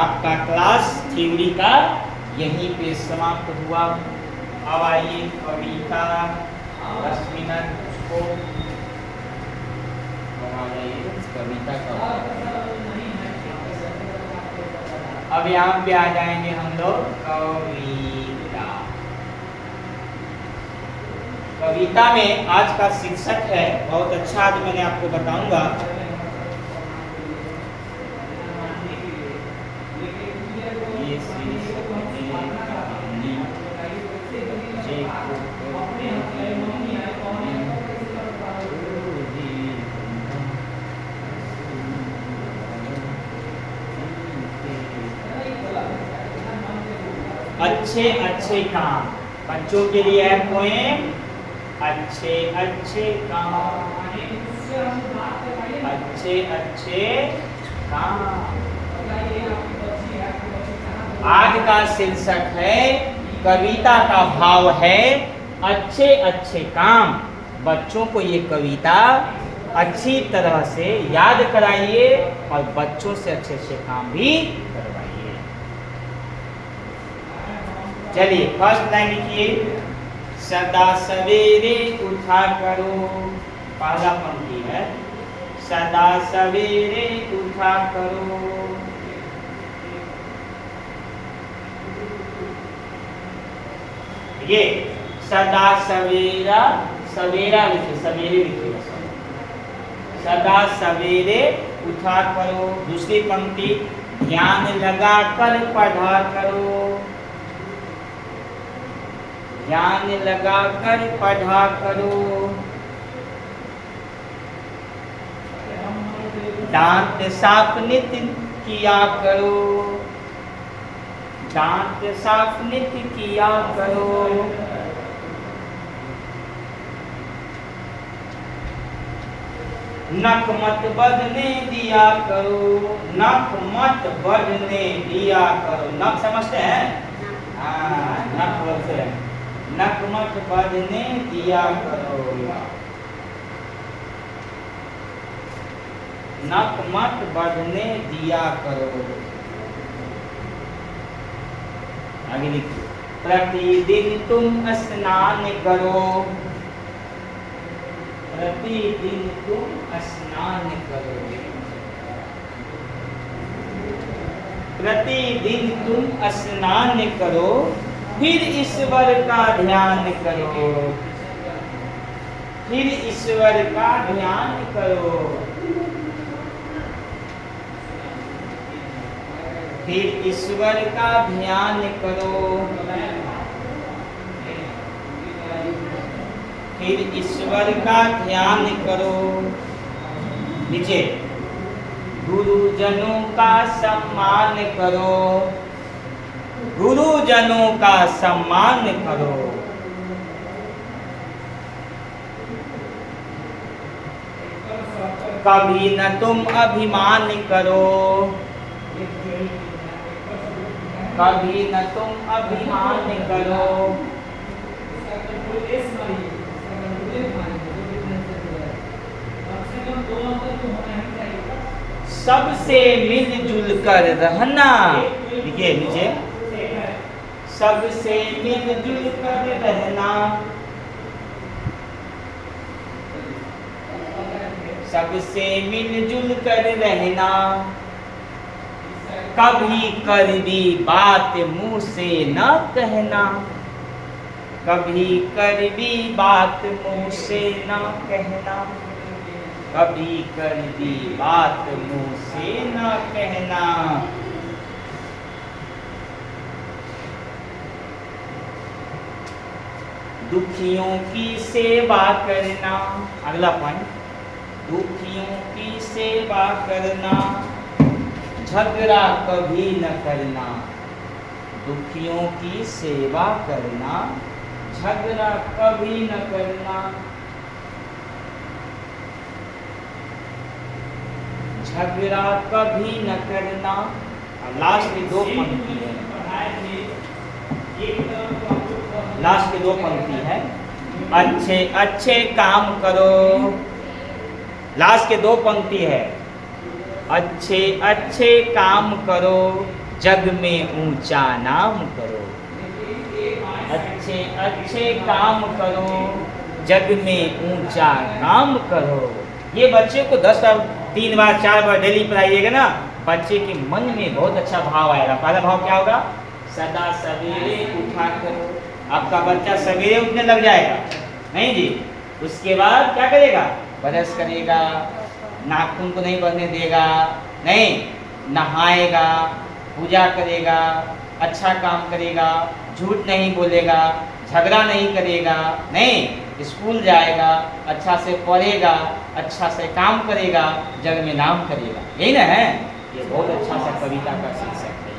आपका क्लास थ्योरी का यहीं पे समाप्त हुआ। अब आइए कविता 10 मिनट उसको बना जाइए, कविता का। अब यहाँ पे आ जाएंगे हम लोग कविता। कविता में आज का शीर्षक है बहुत अच्छा, आज मैंने आपको बताऊंगा। ये शीर्षक अच्छे अच्छे काम, बच्चों के लिए है पोएम अच्छे अच्छे काम, अच्छे अच्छे काम। आज का शीर्षक है, कविता का भाव है अच्छे अच्छे काम। बच्चों को ये कविता अच्छी तरह से याद कराइए और बच्चों से अच्छे अच्छे काम भी करवाइए। चलिए फर्स्ट लाइन लिखिए, सदा सवेरे उठा करो, पहला पंक्ति है, सदा सवेरे उठा करो। ये सदा सवेरा, सवेरा लिखिए, सवेरे लिखिए, सदा सवेरे उठा करो। दूसरी पंक्ति, ध्यान लगा कर पढ़ा करो, ध्यान लगा कर पढ़ा करो। दांत साफ नित्य किया करो, दांत साफ नित्य किया करो। नख मत बढ़ने दिया करो, नख मत बढ़ने दिया करो। नख समझते हैं? हाँ, नख बोलते हैं, नख मत बढ़ने दिया करो, नख मत बढ़ने दिया करो। आगे लिखिए, प्रतिदिन तुम स्नान करो, प्रतिदिन तुम स्नान करो, प्रतिदिन तुम स्नान करो, फिर ईश्वर का ध्यान करो, फिर ईश्वर का ध्यान करो, फिर ईश्वर का ध्यान करो, फिर ईश्वर का ध्यान करो। नीचे, गुरुजनों का सम्मान करो, गुरुजनों का सम्मान करो। कभी न तुम अभिमान करो, कभी न तुम अभिमान करो। सबसे मिलजुल कर रहना, देखिए नीचे, सबसे मिलजुल कर रहना, सबसे मिलजुल कर रहना। कभी कड़वी बात मुंह से न कहना, कभी कड़वी बात मुंह से न कहना, कभी कड़वी बात मुंह से न कहना। दुखियों की सेवा करना, अगला पॉइंट, दुखियों की सेवा करना, झगड़ा कभी न करना, दुखियों की सेवा करना, झगड़ा कभी न करना, झगड़ा कभी न करना। और लास्ट की दो पंक्ति है, लास्ट की दो पंक्ति है, अच्छे अच्छे काम करो। लास्ट के दो पंक्ति है, अच्छे अच्छे काम करो, जग में ऊंचा नाम करो, अच्छे अच्छे काम करो, जग में ऊंचा नाम करो। ये बच्चे को 10 बार, 3 बार 4 बार डेली पढ़ाइएगा ना, बच्चे के मन में बहुत अच्छा भाव आएगा। पहला भाव क्या होगा? सदा सवेरे उठा करो। आपका बच्चा सवेरे उठने लग जाएगा, नहीं जी? उसके बाद क्या करेगा? ब्रश करेगा, नाखून को नहीं बढ़ने देगा, नहीं, नहाएगा, पूजा करेगा, अच्छा काम करेगा, झूठ नहीं बोलेगा, झगड़ा नहीं करेगा, नहीं, स्कूल जाएगा, अच्छा से पढ़ेगा, अच्छा से काम करेगा, जग में नाम करेगा। यही ना है? ये बहुत अच्छा सा कविता का शीर्षक है।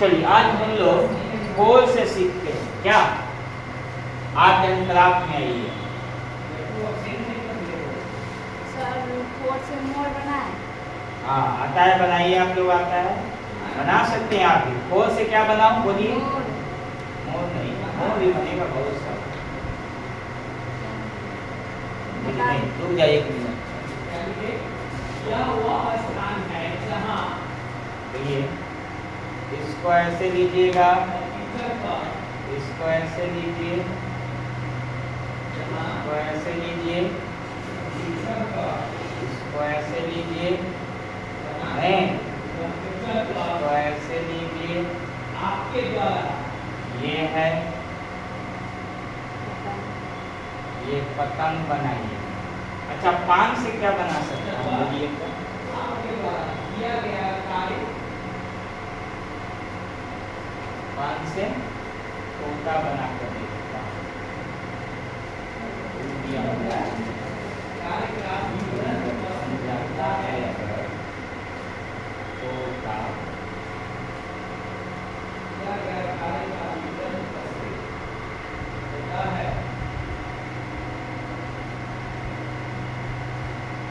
चलिए आज हम लोग खोल से सीखते हैं क्या। आर्ट एंड क्राफ्ट में आइए। सर खोल से मोर बनाए। हाँ आता है, बनाइए। आप लोग आता है, बना सकते हैं आप भी। खोल से क्या बनाऊं बोलिए। मोर नहीं, मोर भी बनेगा बहुत सारा। रुक जाइए एक मिनट। यह वह स्थान है जहाँ इसको ऐसे लीजिएगा, इसको ऐसे लीजिए, इसको ऐसे लीजिए, इसको ऐसे लीजिए, इसको ऐसे लीजिए। आपके द्वारा ये है, ये पतंग बनाइए। अच्छा पान से क्या बना सकते हैं बोलिए। आपके द्वारा किया गया कार्य पान से तोता बना कर देता है तोता है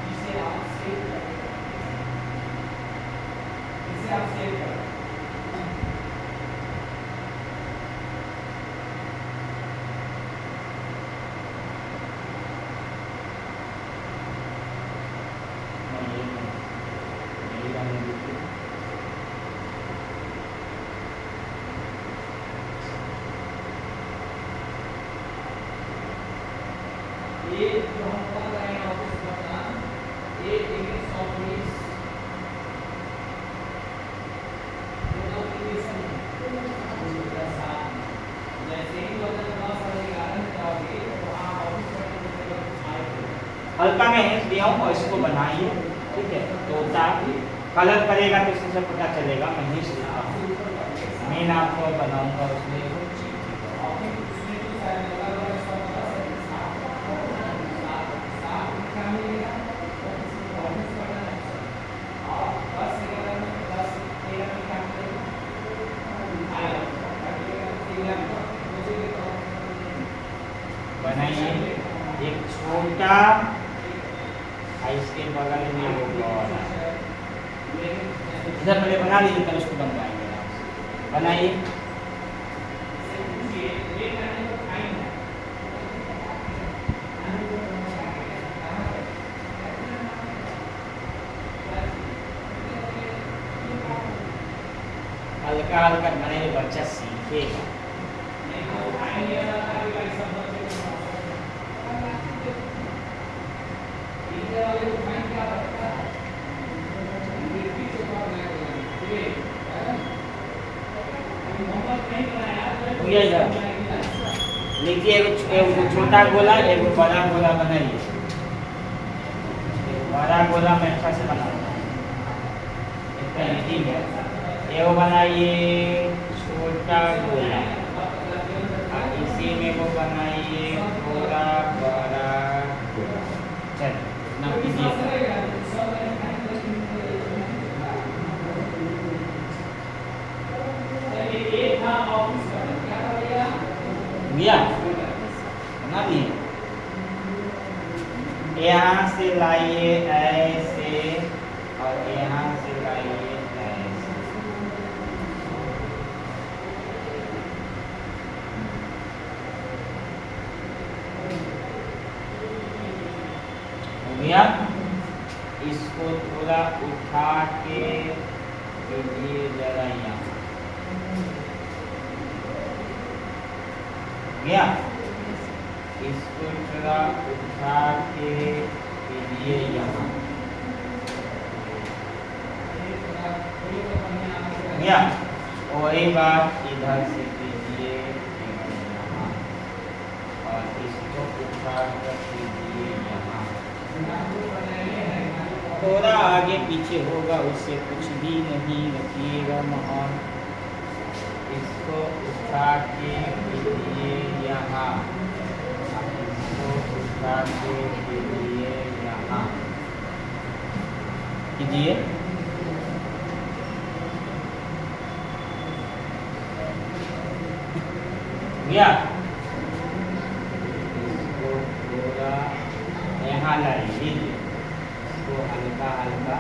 जिसे आप सेव करें, जिसे आप सेव करें। ये जो हम कर रहे हैं ऑफिस का काम, ये इमेज ऑफिस नोटिफिकेशन जैसे ही बटन बहुत सारे कारण जाओगे तो आप ऑफिस में आएंगे। हल्का मैं हिंट दिया हूँ और इसको बनाइए, ठीक है। तोता कलर करेगा तो इससे पता चलेगा। मैं हिंट देता हूँ, मेन आपको बनाऊंगा उसमें बनाइए एक छोटा, इसके बगल में वो बड़ा। इधर पहले बना लीजिए, तब उसको बनवाएंगे। बनाइए हल्का हल्का बनाइए, बच्चा सीखेगा। लिखिए एक छोटा गोला, एक बड़ा गोला बनाइए। बड़ा गोला में अच्छा से बनाऊंगा, इतना इजी है। ये वो बनाइए छोटा गोला, इसी में वो बनाइए थोड़ा बड़ा गोला। चलिए इतना कीजिए। भैया बना दिए। यहाँ से लाइए ऐसे और यहाँ से लाइए ऐसे। हो गया। इसको थोड़ा उठा के कीजिए जरा यहाँ। गया। इसको थोड़ा उठा के कीजिए यहाँ। गया। वही बात इधर से कीजिए यहाँ, और इसको उठा कर कीजिए यहाँ। थोड़ा आगे पीछे होगा, उससे कुछ भी नहीं, रखिएगा महान। इसको उठा के कीजिए यहाँ, इसको उठा के कीजिए यहाँ। कीजिए गया। इसको थोड़ा यहाँ लाइए, इसको हल्का हल्का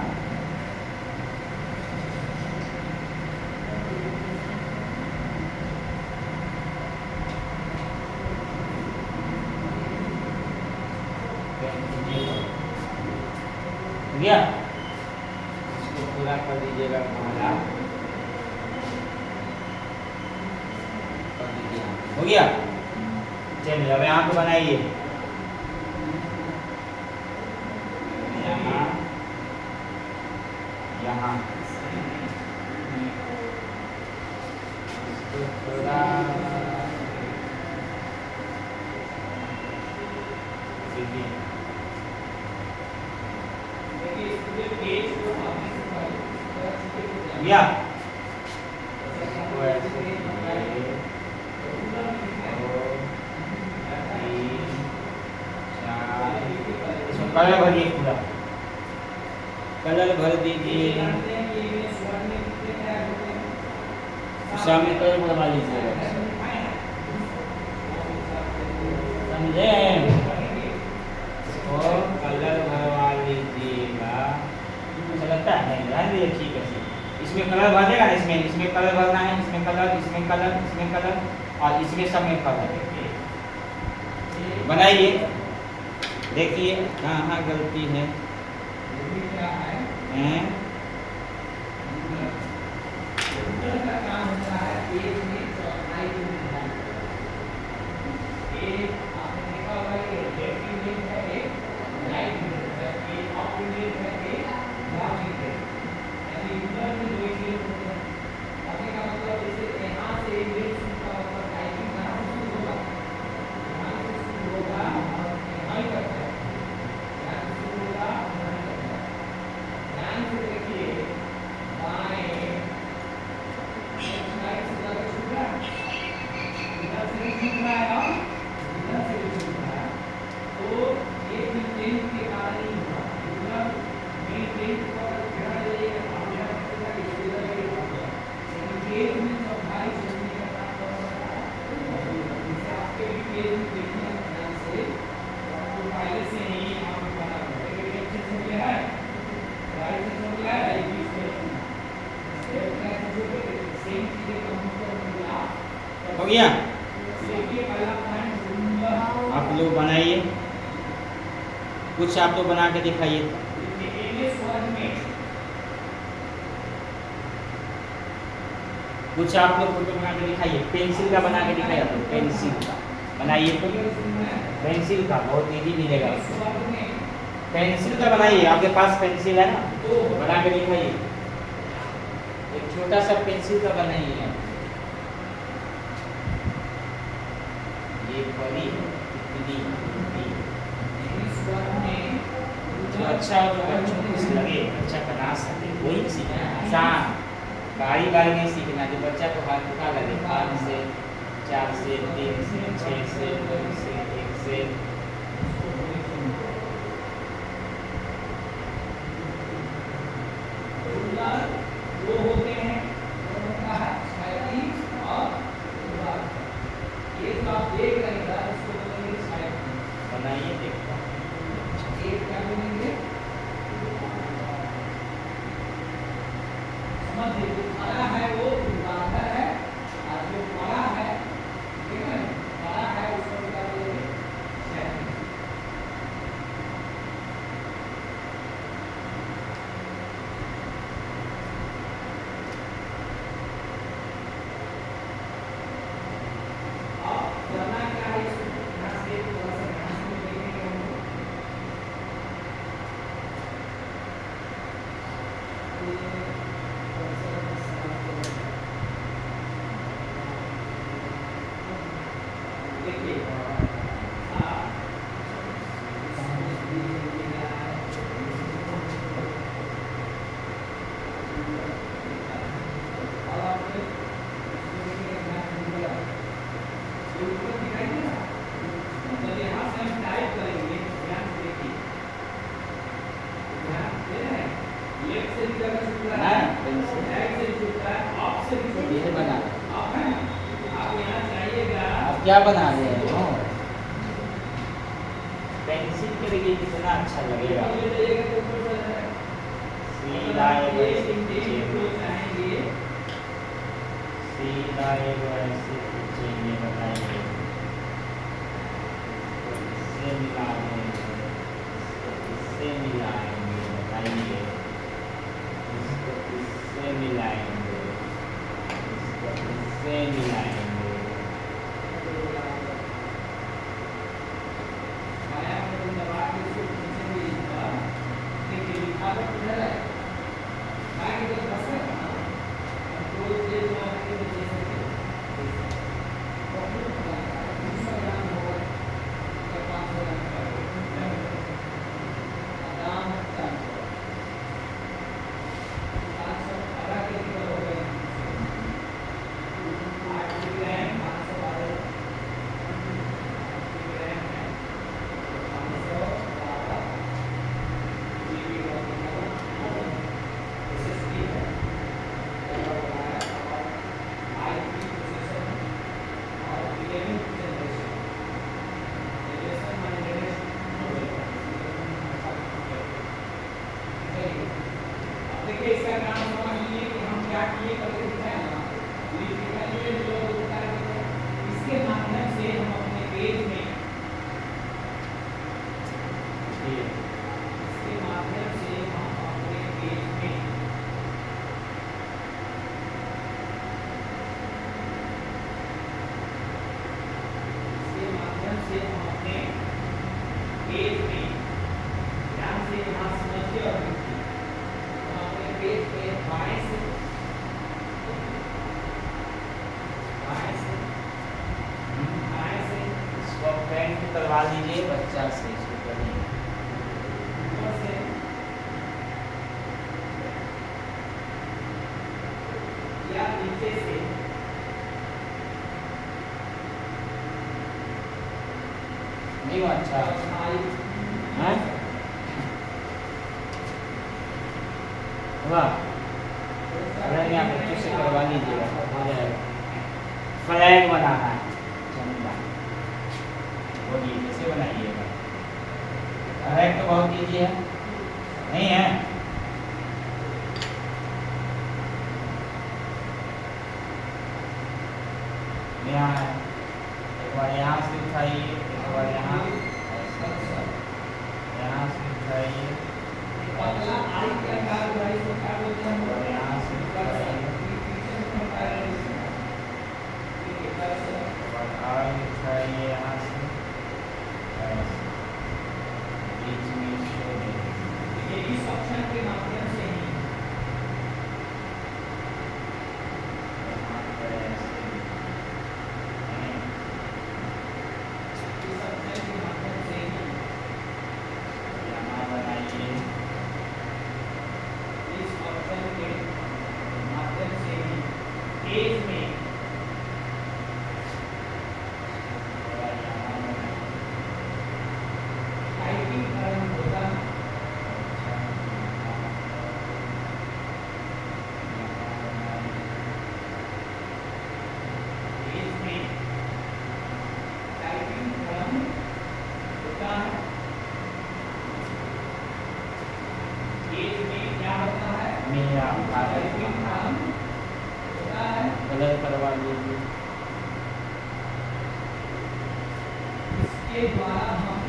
गया। इसको पूरा कर दीजिएगा काला, कर दीजिए, हो गया। चलिए अब यहाँ पे बनाइए, यहाँ यहाँ इसको थोड़ा देखिए, या इसको ऐसे कीजिए, 2 3 4, इसमें कलर भरिए, पूरा कलर भर दीजिए, सामने कलर भरवा लीजिएगा, समझे? और कलर भरवा लीजिएगा। अच्छा लगता है? नहीं रहने दीजिए, ठीक है। इसमें कलर भर देगा ना, इसमें कलर भरना है, इसमें कलर, इसमें कलर, इसमें कलर और इसमें सब में कलर। बनाइए, देखिए कहाँ गलती है। हो गया। आप लोग बनाइए, कुछ आप लोग बना के दिखाइए। कुछ आप लोग फोटो बना के दिखाइए, पेंसिल का बना के दिखाइए। आप लोग पेंसिल का बनाइए, तो पेंसिल का बहुत इजी मिलेगा। पेंसिल का बनाइए, आपके पास पेंसिल है ना, बना के दिखाइए। एक छोटा सा पेंसिल का बनाइए। ये बड़ी इतनी जो अच्छा हो, जो बच्चों को लगे अच्छा बना सके, वही सीखना। आसान बारी बारी नहीं सीखना, जो बच्चा को हल्का लगे। 5 से 4 से 3 से 6 से 2 से 1 से दो होते हैं, और ये जो आप देख रहे हैं इसको बोलेंगे बनाइए, देखता एक क्या बोलेंगे, समझ लीजिए। बड़ा है वो ऊर्ध्वाधर है, और जो बड़ा है, ठीक है, बड़ा है उसको क्या बोलेंगे, क्षैतिज। करना क्या है, इसको ध्यान से थोड़ा सा ध्यान से देखेंगे हम लोग। देखिए क्या बना रहे हो? पेंसिल के लिए कितना अच्छा लगेगा। सीधा ऐसे खींचेंगे, सीधा ऐसे खींचेंगे, बताइए इससे मिलाएंगे, इससे मिलाएंगे, बताइए इसको इससे मिलाएंगे, इसको इससे मिलाएंगे। देखिए इसका काम समझ लीजिए कि हम क्या किए करके दिखाए ना, इसके माध्यम से हम अपने पेज में, इसके माध्यम से हम अपने पेज में ध्यान से यहाँ समझिए और लिखिए। हम अपने पेज पे बाएं से इसको पेंट करवा लीजिए बच्चा से, इसको करिए ऊपर से या नीचे से नहीं वो अच्छा है। वाह, फ्लैग आप बच्चों से करवा लीजिएगा, हो जाएगा। फ्लैग बनाना है झंडा, बोलिए कैसे बनाइएगा? फ्लैग तो बहुत ईजी है, नहीं है? यहाँ है, एक बार यहाँ से उठाइए, एक बार यहाँ, यहाँ से उठाइए, पतला आई के आकार वाली को क्या बोलते हैं? और यहाँ से उठाइए, और आगे उठाइए यहाँ से, ऐसे बीच में इसको ये इस ऑप्शन के माध्यम से ही यहाँ पर ऐसे, इस ऑप्शन के माध्यम से ही यहाँ बनाइए, इस ऑप्शन के माध्यम से ही पेज में और यहाँ बनाइए, टाइपिंग करना होता है। पेज में टाइपिंग क्रम होता है। पेज में क्या होता है? मेरा टाइपिंग क्रम होता है। कलर करवा लीजिए, इसके द्वारा हम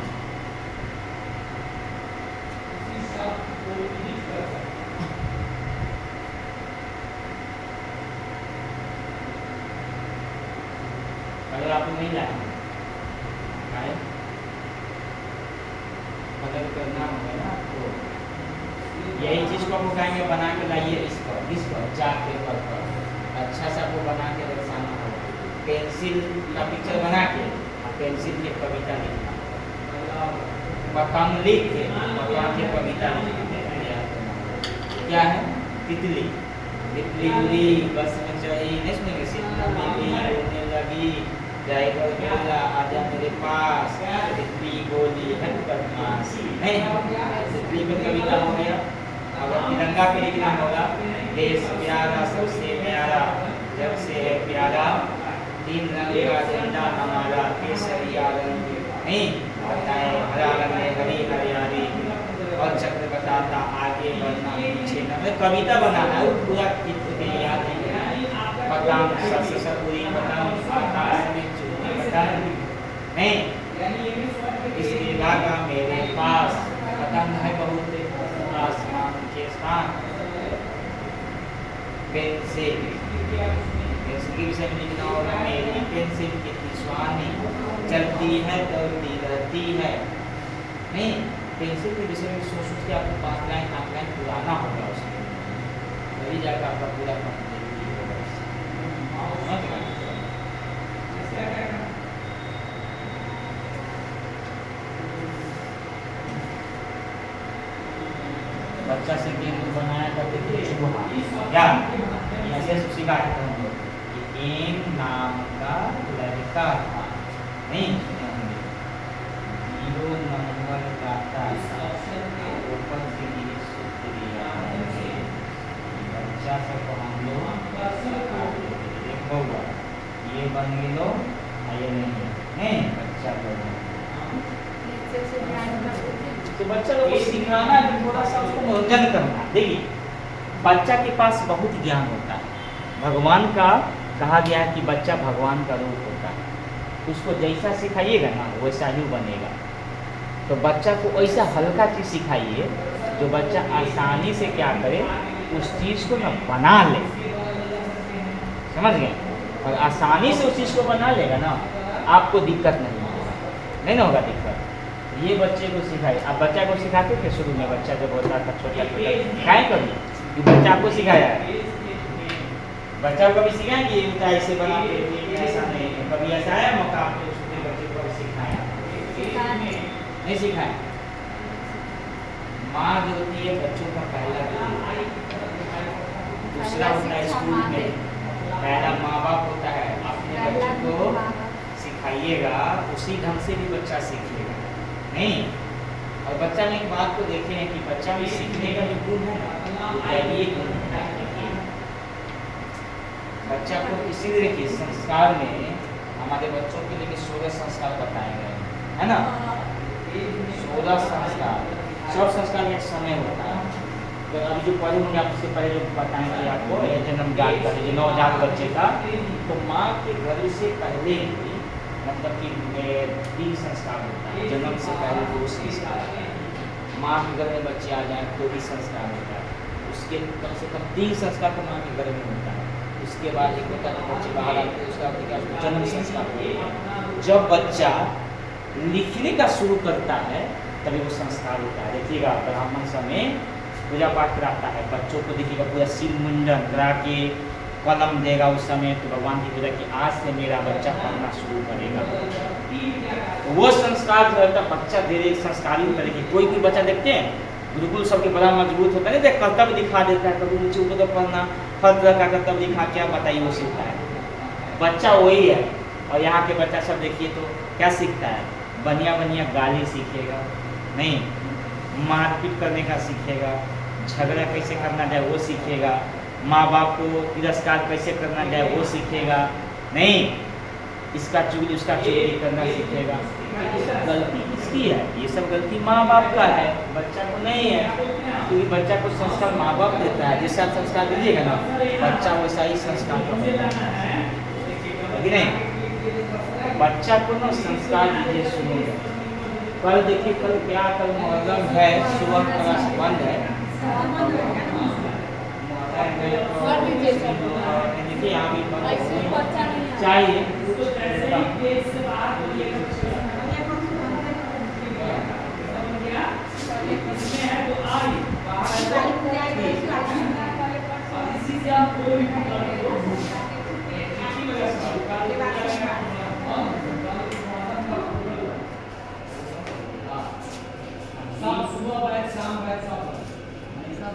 किसी शब्द को एडिट कर सकते हैं। अगर आप नहीं लाए कलर करना होगा ना आपको, यही चीज़ को आपको कहेंगे बना के लाइए इस पर चार्ट पेपर पर अच्छा सा आपको बना के दर्शाना होगा। पेंसिल का पिक्चर बना के पेंसिल की कविता लिखना, पतंग लिख के पतंग की कविता लिखना। क्या है? तितली, तितली उड़ी बस में चढ़ी, नहीं सुनेंगे? शीतला मिली रोने लगी, ड्राइवर बोला आजा मेरे पास, तितली बोली है बदमाश। नहीं, तितली में कविता हो गया। अगर तिरंगा पे लिखना होगा, देश प्यारा सबसे प्यारा, जब से है प्यारा, तीन रंग का झंडा हमारा, नहीं बताए हरा रंग है हरी हरियाली और चक्र बताता आगे बढ़ना पीछे न मतलब कविता बनाना है पूरा चित्र के याद नहीं पतंग ससुरी पतंग आकाश में चूहे पतंग नहीं इसके लागा मेरे पास पतंग है बहुत आसमान के साथ पेंसिल पेंसिल के विषय में लिखना होगा मेरी पेंसिल कितनी सुहानी चलती है दौड़ती रहती है नहीं पेंसिल के विषय में सोच सोच के आपको 5 लाइन 8 लाइन पुराना होगा उसमें तभी जाकर आपका पूरा कंप्लीट होगा। बच्चा से गेम बनाया करते थे चूहा क्या ऐसे सिखाते हैं हम लोग कि एम नाम का लड़का था नहीं 0 नंबर का था ऊपर से शुक्रिया बच्चा सबको हम लोग देखो ये बन गए लो ये नहीं बच्चा लोग तो बच्चा लोग को सिखाना है थोड़ा सा उसको मनोरंजन करना। देखिए बच्चा के पास बहुत ज्ञान होता है भगवान का कहा गया है कि बच्चा भगवान का रूप होता है उसको जैसा सिखाइएगा ना वैसा ही बनेगा। तो बच्चा को ऐसा हल्का चीज़ सिखाइए जो बच्चा आसानी से क्या करे उस चीज़ को ना बना ले समझ गए और आसानी से उस चीज़ को बना लेगा ना आपको दिक्कत नहीं होगा दिक्कत। ये बच्चे को सिखाइए आप बच्चा को सिखाते थे शुरू में बच्चा जब होता था छोटा क्या कभी कि बच्चा आपको सिखाया बच्चा को कभी सिखाया कि उल्टा ऐसे बनाते थे ऐसा नहीं कभी ऐसा आया मौका आपने उसने बच्चे को सिखाया नहीं सिखाया। माँ जो होती है बच्चों का पहला दूसरा होता है स्कूल में पहला माँ बाप होता है अपने बच्चों को सिखाइएगा उसी ढंग से भी बच्चा सीखेगा नहीं। और बच्चा में एक बात को देखे हैं कि बच्चा में सीखने का जो गुण है ना दैवीय गुण होता है। बच्चा को इसीलिए देखिए संस्कार में हमारे बच्चों के लिए 16 संस्कार बताए गए है ना 16 संस्कार सब संस्कार में एक समय होता है। तो अभी जो पढ़े होंगे आप उससे पहले जो बताएंगे आपको जन्म जात का जो नवजात बच्चे का तो माँ के घर से पहले मतलब कि 3 संस्कार होता है जन्म से पहले 2 संस्कार माँ के घर में बच्चे आ जाए तो भी संस्कार होता है उसके कम से कम 3 संस्कार तो माँ के घर में होता है। उसके बाद एक होता है बच्चे बाहर आते हैं उसका जन्म संस्कार होता है। जब बच्चा लिखने का शुरू करता है तभी वो संस्कार होता है। देखिएगा ब्राह्मण समय पूजा पाठ कराता है बच्चों को देखिएगा पूरा सिर मुंडन करा के कलम देगा उस समय तो भगवान की पूजा कि आज से मेरा बच्चा पढ़ना शुरू करेगा। वो संस्कार जो है बच्चा धीरे संस्कारी होता है। कोई बच्चा देखते हैं गुरुकुल सबके बड़ा मजबूत होता है नहीं कर्तव्य दिखा देता है कभी नीचे ऊपर तो पढ़ना हर तरह का कर्तव्य दिखा क्या बताइए वो सीखता है बच्चा वही है। और यहाँ के बच्चा सब देखिए तो क्या सीखता है बढ़िया गाली सीखेगा नहीं मारपीट करने का सीखेगा झगड़ा कैसे करना जाए वो सीखेगा माँ बाप को तिरस्कार कैसे करना जाए वो सीखेगा नहीं इसका चुगली उसका चुगली करना सीखेगा। गलती किसकी है ये सब गलती माँ बाप का है बच्चा को नहीं है क्योंकि बच्चा को संस्कार माँ बाप देता है जैसे आप संस्कार दीजिएगा ना बच्चा वैसा ही संस्कार करता है नहीं। बच्चा को ना संस्कार दीजिए सुनिए कल देखिए कल क्या कल मुहर्रम है सुबह का संबंध है देखिए यहाँ भी चाहिए सुबह बैठ शाम बैठ सब